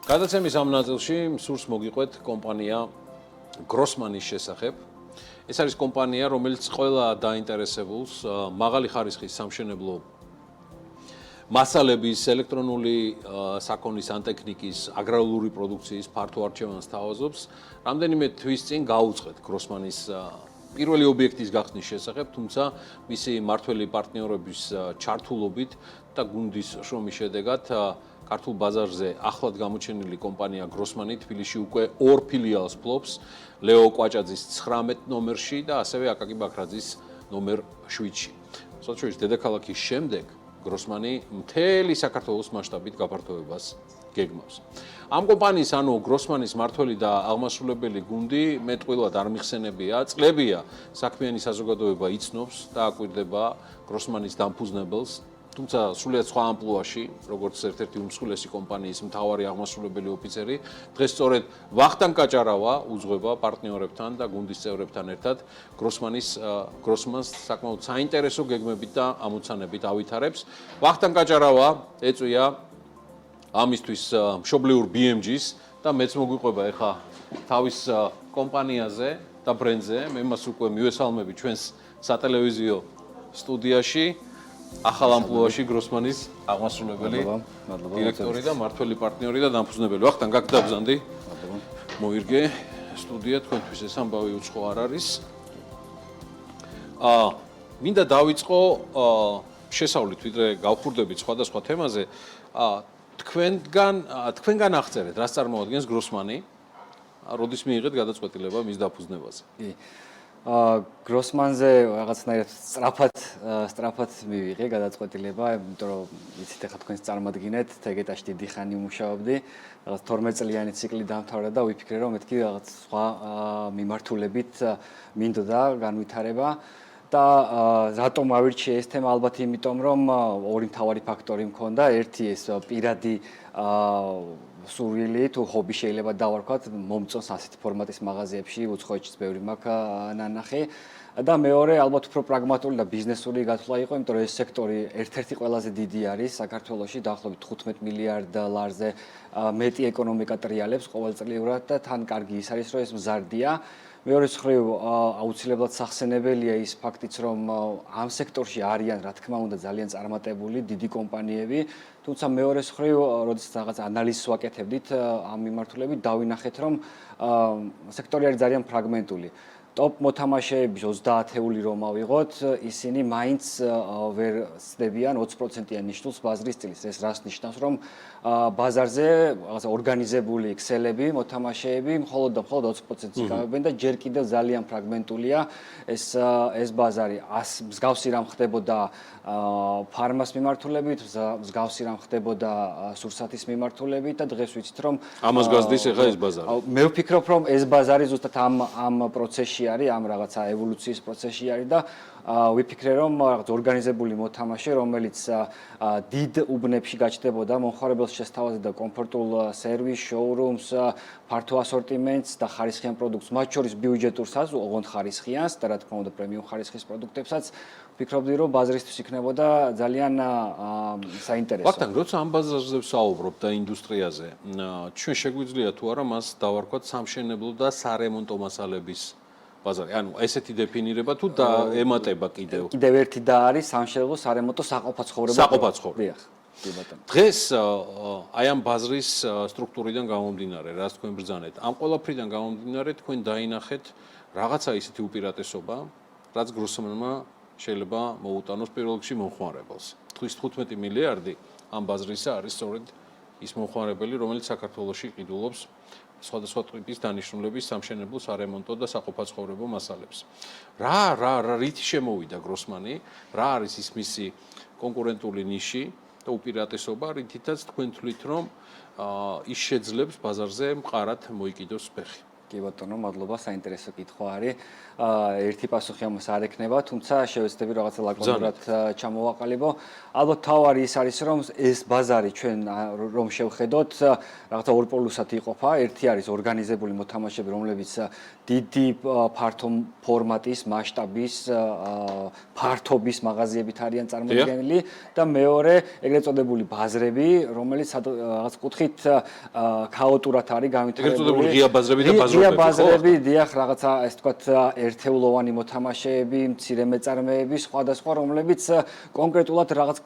გადაცემის ამ ნაწილში სურს მოგიყვეთ კომპანია Grossman-ის შესახებ. ეს არის კომპანია, რომელიც ყველა დაინტერესებულს მაღალი ხარისხის სამშენებლო მასალების, ელექტრონული საქონლის სანტექნიკის, აგრარული პროდუქციის ფართო არჩევანს თავაზობს. რამდენიმე თვის წინ გაუწყეთ Grossman-ის პირველი ობიექტის გახსნის შესახებ, თუმცა მისი მართველი პარტნიორების ჩართულობით და გუნდის შრომის შედეგად ქართულ ბაზარზე ახლად გამოჩენილი კომპანია Grossman-ი თბილისში უკვე 2 ფილიალს ფლობს, ლეო კვაჭაძის 19 ნომერში და ასევე აკაკი ბაქრაძის ნომერ 7-ში. სოციალურ დედაქალაქის შემდეგ Grossman-ი მთელი საქართველოს მასშტაბით გაფართოებას გეგმავს. ამ კომპანიის ანუ Grossman-ის მმართველი და აღმასრულებელი გუნდი მეტყვილად არ მიხსენებია, წლებია საქმიანი საზოგადოება იცნობს და აკვირდება Grossman-ის დამფუძნებელს, თუმცა სრულიად სხვა ამპლუაში, როგორც ერთ-ერთი უმსხვილესი კომპანიის მთავარი აღმასრულებელი ოფიცერი, დღეს სწორედ ვახტანგ კაჭარავა უძღვება პარტნიორებთან და გუნდის წევრებთან ერთად Grossman-ს საკმაოდ საინტერესო გეგმებით და ამოცანებით ავითარებს. ვახტანგ კაჭარავა ეწვია ამისთვის მშობლიურ BMG-ს და მეც მოგვიყვება ეხა თავის კომპანიაზე და ბრენდზე. მე მას უკვე მივესალმები ჩვენს სატელევიზიო სტუდიაში. ახალ ამპლუაში Grossman-ის აღმასრულებელი დირექტორი და მმართველი პარტნიორი და დამფუძნებელი. ვახტანგ გაგდაბზანდი. მოირგე სტუდია თქვენთვის ეს ამბავი უცხო არ არის. მინდა დავიწყო შესავლით ვიდრე გავხურდებით სხვადასხვა თემაზე. თქვენგან აღწერეთ, რას წარმოადგენს Grossman-ი? როდის მიიღეთ გადაწყვეტილება მის დაფუძნებაზე? Grossman-ზე რაღაცნაირად სწრაფად მივიღე გადაწყვეტილება, იმიტომ რომ იცით ახლა თქვენს წარმოგიდგენთ, თეგეტაში დიდი ხანი ვმუშაობდი, რაღაც 12 წლიანი ციკლი დამთავრდა და ვიფიქრე რომ მეთქი რაღაც სხვა მიმართულებით მინდოდა განვითარება და რატომ ავირჩიე ეს თემა? ალბათ იმიტომ რომ ორი მთავარი ფაქტორი მქონდა. ერთი ეს პირადი სურვილი თუ ჰობი შეიძლება დავარქვათ, მომწონს ასეთი ფორმატის მაღაზიებში, უცხოეთშიც ბევრი მაქვს ნანახი. და მეორე ალბათ უფრო პრაგმატული და ბიზნესური გათვლა იყო, იმიტომ რომ ეს სექტორი ერთ-ერთი ყველაზე დიდი არის საქართველოში, დაახლოებით 15 მილიარდ დოლარზე მეტი ეკონომიკა ტრიალებს ყოველწლიურად და თან კარგი ის არის, რომ ეს მზარდია. მეორე მხრივ აუცილებლად სახსენებელია ის ფაქტიც, რომ ამ სექტორში არიან, რა თქმა უნდა, ძალიან წარმატებული დიდი კომპანიები, თუმცა მეორე მხრივ, როდესაც რაღაც ანალიზს ვაკეთებდით ამ მიმართულებით, დავინახეთ, რომ სექტორი არის ძალიან ფრაგმენტული. ტოპ მოთამაშეების 30-ეული რომ ავიღოთ, ისინი მაინც ვერ ცდებიან 20%-იან ნიშნულს ბაზრის წილის. ეს რას ნიშნავს, რომ ბაზარზე რაღაცა ორგანიზებული ქსელები, მოთამაშეები მხოლოდ 20%-ს იკავებენ და ჯერ კიდევ ძალიან ფრაგმენტულია ეს ბაზარი. მსგავსი რამ ხდებოდა ფარმას მიმართულებით, მსგავსი რამ ხდებოდა სურსათის მიმართულებით და დღეს ვიცით, რომ ამას გაზრდის ეხა ეს ბაზარი. მე ვფიქრობ, რომ ეს ბაზარი ზუსტად ამ პროცესში არის, ამ რაღაცა ევოლუციის პროცესში არის და ვიფიქრე, რომ რაღაც ორგანიზებული მოთამაშე, რომელიც დიდ უბნებში გაჩნდებოდა, მომხმარებელს შესთავაზებდა კომფორტულ სერვისს, შოურუმს, ფართო ასორტიმენტს და ხარისხიან პროდუქტს, მათ შორის ბიუჯეტურსაც, ოღონდ ხარისხიანს და რა თქმა უნდა პრემიუმ ხარისხის პროდუქტებსაც. ვფიქრობდი, რომ ბაზრისთვის იქნებოდა ძალიან საინტერესო. ვახტანგ, როცა ამ ბაზარზე ვსაუბრობ და ინდუსტრიაზე, ჩვენ შეგვიძლია თუ არა მას დავარქვათ სამშენებლო და სარემონტო მასალების ბაზარი. ანუ ესეთი დეფინირება თუ და ემატება კიდევ. კიდევ ერთი და არის სამშენებლო სარემონტო საყოფაცხოვრებო. საყოფაცხოვრებო. დღეს აი ამ ბაზრის სტრუქტურიდან გამომდინარე, რაც თქვენ ბრძანეთ, ამ ყველაფრიდან გამომდინარე თქვენ დაინახეთ რაღაცა ისეთი უპირატესობა, რაც Grossman-მა შეიძლება მოუტანოს პირველ რიგში მომხმარებელს. თვის 15 მილიარდი ამ ბაზრისა არის სწორედ ის მომხმარებელი, რომელიც საქართველოში ყიდულობს სხვადასხვა ტიპის დანიშნულების სამშენებლო, სარემონტო და საყოფაცხოვრებო მასალებს. რით შემოვიდა Grossman-ი, რა არის ის მისი კონკურენტული ნიში და უპირატესობა, რითაც თქვენ თვლით, რომ ის შეძლებს ბაზარზე მყარად მოიკიდოს ფეხი? კი ბატონო, მადლობა, საინტერესო კითხვა არის. ერთი პასუხი ამას არ ექნება, თუმცა შევეცდები რაღაცა ლაკონურად ჩამოვაყალიბო. ალბათ თავარი ის არის, რომ ეს ბაზარი ჩვენ რომ შევხედოთ, რაღაცა ორ პოლუსად იყოფა. ერთი არის ორგანიზებული მოთამაშეები, რომლებიც დიდი ფართო ფორმატის, მასშტაბის, ფართობის მაღაზიებით არიან წარმოდგენილი და მეორე ეგრეთ წოდებული ბაზრები, რომელიც რაღაც კუთხით ქაოტურად არის განვითარებული. ეგრეთ წოდებული ღია ბაზრები და ბაზრობები. ღია ბაზრები, დიახ, რაღაცა ეს თქვათ ერთეულოვანი მოთამაშეები, მცირე მეწარმეები, სხვადასხვა, რომლებიც კონკრეტულად რაღაც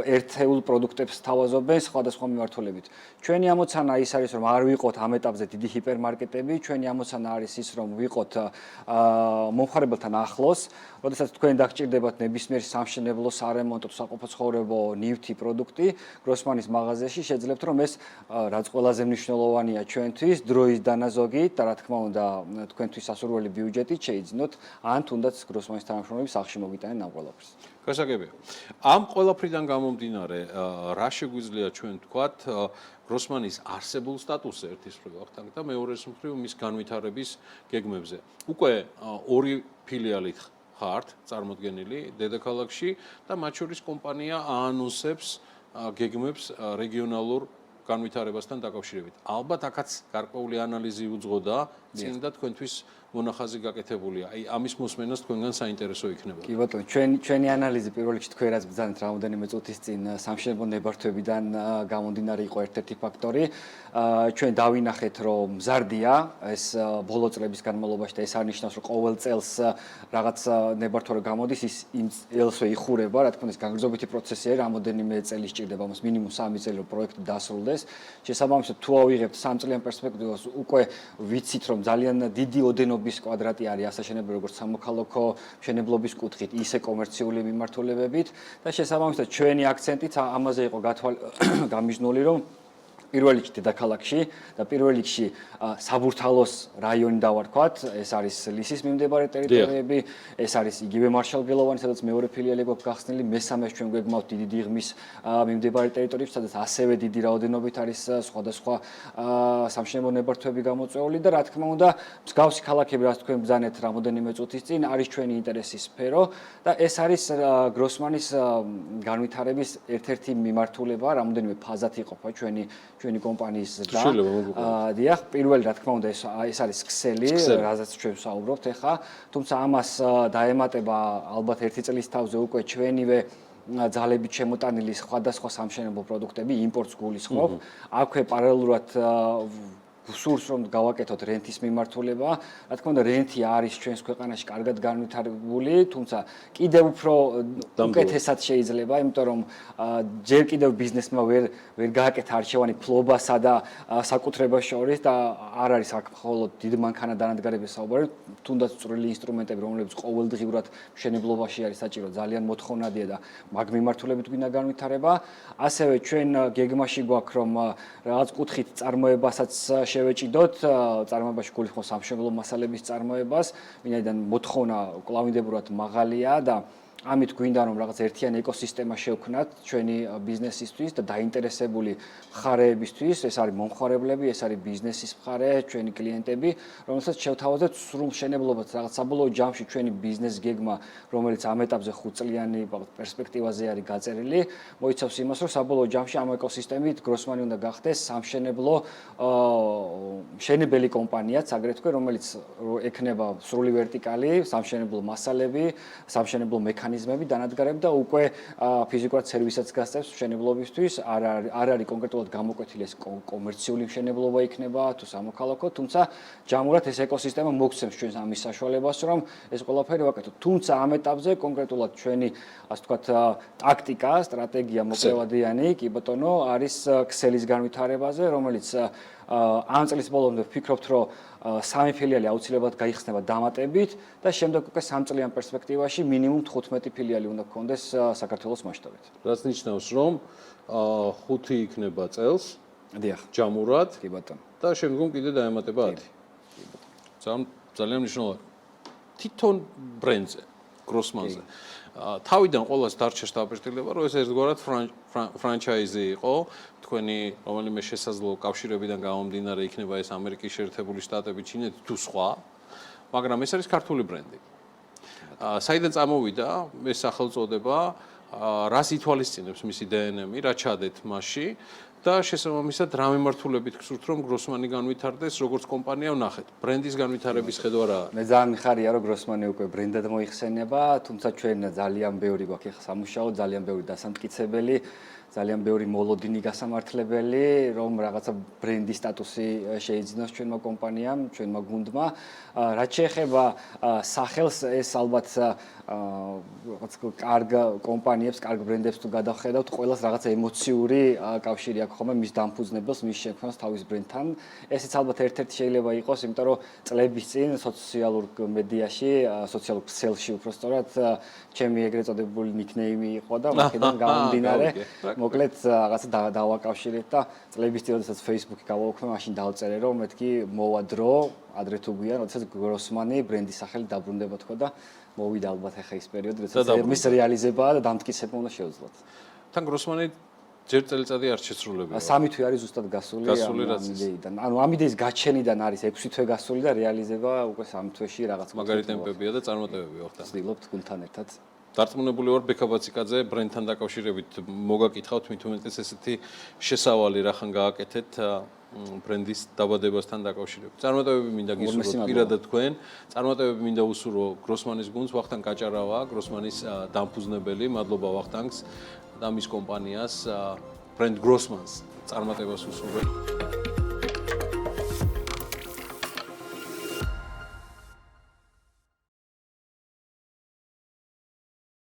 ერთეულ პროდუქტებს თავაზობენ სხვადასხვა მიმართულებით. ჩვენი ამოცანა ის არის, რომ არ ვიყოთ ამ ეტაპზე დიდი ჰიპერმარკეტები, ჩვენი ამოცანა არის ის, რომ ვიყოთ მომხმარებელთან ახლოს, როდესაც თქვენ დაგჭირდებათ ნებისმიერ სამშენებლო, სარემონტო, საყოფაცხოვრებო ნივთი პროდუქტი გროსმანის მაღაზიაში, შეძლებთ რომ ეს რაც ყველაზე მნიშვნელოვანია ჩვენთვის, დროის დანაზოგი და რა თქმა უნდა თქვენთვის სასურველი ბიუჯეტით შეიძინოთ, ან თუნდაც გროსმანის თანამშრომლები სახლში მოგიტანენ ამ ყველაფერს. გასაგებია. ამ ყველაფრიდან გამომდინარე, რა შეგვიძლია ჩვენ ვთქვათ გროსმანის არსებულ სტატუსზე ერთის მხრივ ახთანგ და მეორეს მხრივ მის განვითარების გეგმებზე. უკვე ორი ფილიალით ხართ წარმოდგენილი დედაქალაქში და მათ შორის კომპანია აანონსებს გეგმებს რეგიონალურ განვითარებასთან დაკავშირებით. ალბათ აქაც გარკვეული ანალიზი უძღოდა წინ და თქვენთვის მონახაზი გაკეთებულია. აი ამის მოსმენას თქვენგან საინტერესო იქნება. კი ბატონო, ჩვენი ანალიზი პირველ რიგში თქვენ რაც ბრძანეთ რამოდენიმე წუთის წინ სამშენებლო ნებართვებიდან გამომდინარე იყო ერთ-ერთი ფაქტორი. ჩვენ დავინახეთ, რომ მზარდია ეს ბოლო წლების განმავლობაში და ეს არნიშნავს, რომ ყოველ წელს რაღაც ნებართვა რო გამოდის, ის იმ წელსვე იხურება, რა თქმა უნდა, ეს განგრძობითი პროცესია, რამოდენიმე წელი სჭირდება მას მინიმუმ 3 წელი, რომ პროექტი დასრულდეს. შესაბამისად, თუ ავიღებთ 3 წლიან პერსპექტივას, უკვე ვიცით, რომ ძალიან დიდი ოდენობის კვადრატი არის ასაშენებელი, როგორც სამოქალაქო მშენებლობის კუთხით, ისე კომერციული მიმართულებებით და შესაბამისად, ჩვენი აქცენტიც ამაზე იყო გამიჯნული, რომ პირველ რიგში დედაქალაქში და პირველ რიგში საბურთალოს რაიონი დავარქვათ, ეს არის ლისის მიმდებარე ტერიტორიები, ეს არის იგივე მარშალგელოვანი, სადაც მეორე ფილიალი გვაქვს გახსნილი, მესამეს ჩვენ გვეგმავთ დიდი დიღმის მიმდებარე ტერიტორიები, სადაც ასევე დიდი რაოდენობით არის სხვადასხვა სამშენებლო ნებართვები გამოწვეული და რა თქმა უნდა, მსგავსი ქალაქები, რაც თქვენ ბრძანეთ რამოდენიმე წუთის წინ, არის ჩვენი ინტერესის სფერო და ეს არის გროსმანის განვითარების ერთ-ერთი მიმართულება, რამოდენიმე ფაზად იყოფა ჩვენი კომპანიის და დიახ, პირველი რა თქმა უნდა ეს არის ქსელი, რაზეც ჩვენ ვსაუბრობთ ახლა, თუმცა ამას დაემატება ალბათ ერთი წლის თავზე უკვე ჩვენივე ძალებით შემოტანილი სხვადასხვა სამშენებლო პროდუქტები, იმპორტს გულისხმობ. აქვე პარალელურად სურს რომ გავაკეთოთ რენტის მიმართულება. რა თქმა უნდა, რენტი არის ჩვენს ქვეყანაში კარგად განვითარებული, თუმცა კიდევ უფრო უკეთესად შეიძლება, იმიტომ რომ ჯერ კიდევ ბიზნესმა ვერ გააკეთა არჩევანი ფლობასა და საკუთრებას შორის და არ არის აქ მხოლოდ დიდ მანქანა დანადგარების საუბარი, თუნდაც წვრილი ინსტრუმენტები, რომლებიც ყოველდღიურად მშენებლობაში არის საჭირო, ძალიან მოთხოვნადია და მაგ მიმართულებით გვინდა განვითარება. ასევე ჩვენ გეგმაში გვაქვს რომ რაღაც კუთხით წარმოებასაც შევეჭიდოთ, წარმოებაში გულისხმობ სამშენებლო მასალების წარმოებას, ვინაიდან მოთხოვნა კლავინდებურად მაღალია და ამით გვინდა რომ რაღაც ერთიანი ეკოსისტემა შევქმნათ ჩვენი ბიზნესისთვის და დაინტერესებული მხარეებისთვის, ეს არის მომხმარებლები, ეს არის ბიზნესის მხარე, ჩვენი კლიენტები, რომელსაც შევთავაზებთ სრულ მშენებლობას, რაღაც საბოლოო ჯამში ჩვენი ბიზნეს გეგმა, რომელიც ამ ეტაპზე 5 წლიანი პერსპექტივაზე არის გაწერილი, მოიცავს იმას, რომ საბოლოო ჯამში ამ ეკოსისტემით გროსმანი უნდა გახდეს სამშენებლო მშენებელი კომპანიაც, აგრეთვე რომელიც ექნება სრული ვერტიკალი, სამშენებლო მასალები, სამშენებლო მექანიზმები დანადგარებ და უკვე ფიზიკურად სერვისაც გასწევს მშენებლობისთვის, არ არის კონკრეტულად გამოკვეთილი ეს კომერციული მშენებლობა იქნება თუ სამოქალაქო, თუმცა ჯამურად ეს ეკოსისტემა მოგცემს ჩვენს ამის საშუალებას, რომ ეს ყველაფერი ვაკეთოთ. თუმცა ამ ეტაპზე კონკრეტულად ჩვენი, ასე ვთქვათ, ტაქტიკა, სტრატეგია მოკლევადიანი, კი ბატონო, არის ქსელის განვითარებაზე, რომელიც ამ წლის ბოლომდე ვფიქრობთ, რომ 3 ფილიალი აუცილებლად გაიხსნება დამატებით და შემდეგ უკვე 3 წლიან პერსპექტივაში მინიმუმ 15 ფილიალი უნდა გქონდეს საქართველოს მასშტაბით. რაც ნიშნავს, რომ 5 იქნება წელს. დიახ. ჯამურად. კი ბატონო. და შემდგომ კიდე დაემატება 10. ძალიან მნიშვნელოვანი. თვითონ ბრენდზე გროსმანზე. თავიდან ყოველას დარჩა შთაბეჭდილება, რომ ეს ერთგვარად ფრანჩაიზი იყო, თქვენი რომელიმე შესაძლო კავშირებიდან გამომდინარე იქნება ეს ამერიკის შეერთებული შტატები, ჩინეთი თუ სხვა, მაგრამ ეს არის ქართული ბრენდი. საიდან წამოვიდა ეს სახელწოდება, რას ითვალისწინებს მისი DNM-ი, რა ჩადეთ მასში და შესაბამისად რა მიმართულებით გსურთ რომ გროსმანი განვითარდეს როგორც კომპანია ვნახეთ. ბრენდის განვითარების ხედვა რა არის? მე ძალიან მიხარია რომ გროსმანი უკვე ბრენდად მოიხსენება, თუმცა ჩვენ ძალიან ბევრი გვაქვს ახლა სამუშაო, ძალიან ბევრი დასამტკიცებელი, ძალიან ბევრი მოლოდინი გასამართლებელი, რომ რაღაცა ბრენდის სტატუსი შეიძინოს ჩვენმა კომპანიამ, ჩვენმა გუნდმა. რაც შეეხება სახელს, ეს ალბათ რაღაც კარგ კომპანიებს, კარგ ბრენდებს თუ გადავხედავთ, ყველას რაღაცა ემოციური კავშირი აქვს ხოლმე მის დამფუძნებელს, მის შექმნას თავის ბრენდთან. ესეც ალბათ ერთ-ერთი შეიძლება იყოს, იმიტომ რომ წლების წინ სოციალურ მედიაში, სოციალურ ქსელში უბრალოდ ჩემი ეგრეთ წოდებული ნიკნეიმი იყო და მაქედან გამომდინარე მოკლედ რაღაცა დავაკავშირეთ და წლების წინ როდესაც Facebook-ი გავაუქმე, მაშინ დავწერე რომ მეთქი მოვა დრო, ადრე თუ გვიან, როდესაც გროსმანი ბრენდის სახელი დაბრუნდება თქო და მოვიდა ალბათ ახლა ის პერიოდი, როდესაც მის რეალიზებაა და დამტკიცება უნდა შეუძლოთ. თან გროსმანი ჯერ წელიწადი არ შესრულებია. 3 თვე არის ზუსტად გასული ამ იდეიდან. ანუ ამ იდეის გაჩენიდან არის 6 თვე გასული და რეალიზება უკვე 3 თვეში რაღაც მაგარი ტემპებია და წარმოებები ვახტა. ვცდილობთ გუნდთან ერთად. დარწმუნებული ვარ ბექაბაციკაძე ბრენდთან დაკავშირებით მოგაკითხავთ მით უმეტეს ესეთი შესავალი რახან გააკეთეთ ბრენდის დაბადებასთან დაკავშირებით. წარმატებები მინდა გისურვოთ პირადად თქვენ, წარმატებები მინდა უსურვო გროსმანის გუნდს, ვახტანგ კაჭარავა, გროსმანის დამფუძნებელი, მადლობა ვახტანგს და მის კომპანიას ბრენდ გროსმანს წარმატებას უსურვებ.